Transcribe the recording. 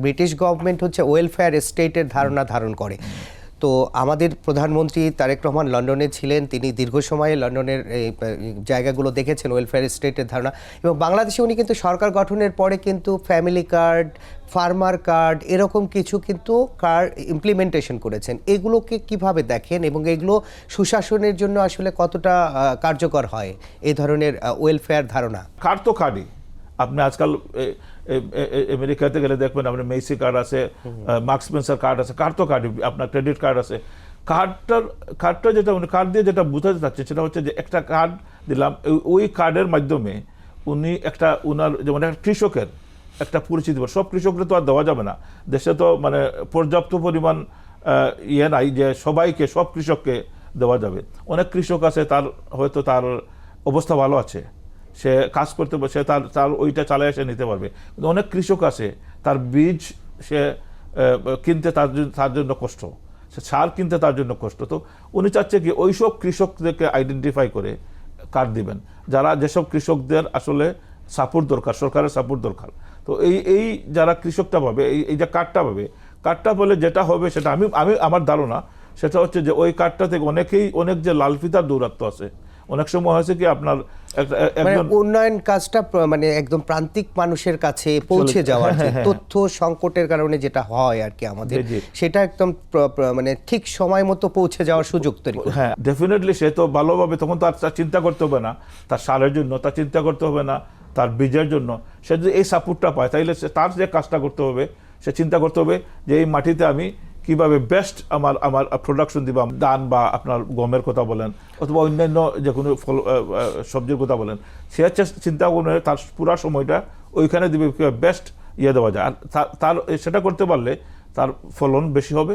British government হচ্ছে welfare স্টেটের ধারণা ধারণ করে। তো আমাদের প্রধানমন্ত্রী তারেক রহমান লন্ডনে ছিলেন, তিনি দীর্ঘ সময়ে লন্ডনের এই জায়গাগুলো দেখেছেন, ওয়েলফেয়ার স্টেটের ধারণা। এবং বাংলাদেশে উনি কিন্তু সরকার গঠনের পরে কিন্তু ফ্যামিলি কার্ড, ফার্মার কার্ড এরকম কিছু কিন্তু কার্ড ইমপ্লিমেন্টেশন করেছেন। এগুলোকে কিভাবে দেখেন এবং এগুলো সুশাসনের জন্য আসলে কতটা কার্যকর হয় এই ধরনের ওয়েলফেয়ার ধারণা? কার্ড তো কার্ডই। আপনি আজকাল আমেরিকাতে গেলে দেখবেন আপনার মেসি কার্ড আছে, মার্ক স্পেন্সার কার্ড আছে, কার্ড তো কার্ডই, আপনার ক্রেডিট কার্ড আছে। কার্ডটা যেটা উনি কার্ড দিয়ে যেটা বোঝাতে চাচ্ছে সেটা হচ্ছে যে একটা কার্ড দিলাম, ওই কার্ডের মাধ্যমে উনি উনার যেমন একটা কৃষকের একটা পরিচিতি, সব কৃষকরা তো আর দেওয়া যাবে না, দেশে তো মানে পর্যাপ্ত পরিমাণ নাই যে সবাইকে, সব কৃষককে দেওয়া যাবে। অনেক কৃষক আছে তার হয়তো তার অবস্থা ভালো আছে, সে কাজ করতে পারবে, সে তার ওইটা চালিয়ে এসে নিতে পারবে। কিন্তু অনেক কৃষক আছে তার বীজ সে কিনতে তার জন্য কষ্ট, সে সার কিনতে তার জন্য কষ্ট। তো উনি চাচ্ছে কি ওইসব কৃষকদেরকে আইডেন্টিফাই করে কার্ড দিবেন, যেসব কৃষকদের আসলে সাপোর্ট দরকার, সরকারের সাপোর্ট দরকার। তো এই যারা কৃষকটা পাবে, এই যে কার্ডটা পেলে যেটা হবে সেটা আমি আমার ধারণা সেটা হচ্ছে যে ওই কার্ডটা থেকে অনেক যে লালফিতার দৌরাত্ম আছে, অনেক সময় হয়েছে কি আপনার উন্নয়ন কাজটা মানে একদম প্রান্তিক মানুষের কাছে পৌঁছে যাওয়ার যে তথ্য সংকটের কারণে যেটা হয় আর কি আমাদের, সেটা একদম মানে ঠিক সময় মতো পৌঁছে যাওয়ার সুযোগ তৈরি করে। হ্যাঁ, ডেফিনেটলি সে তো ভালোভাবে তখন তার চিন্তা করতে হবে না তার সারের জন্য, তার চিন্তা করতে হবে না তার বীজের জন্য। সে যদি এই সাপোর্টটা পায় তাইলে তার যে কাজটা করতে হবে, সে চিন্তা করতে হবে যে এই মাটিতে আমি কিভাবে বেস্ট আমার প্রোডাকশন দিব, ধান বা আপনার গমের কথা বলেন অথবা অন্যান্য যে কোনো ফল সবজির কথা বলেন, সে চিন্তা করে তার পুরো সময়টা ওইখানে দিবে বেস্ট দেওয়া যায়। আর তার সেটা করতে পারলে তার ফলন বেশি হবে।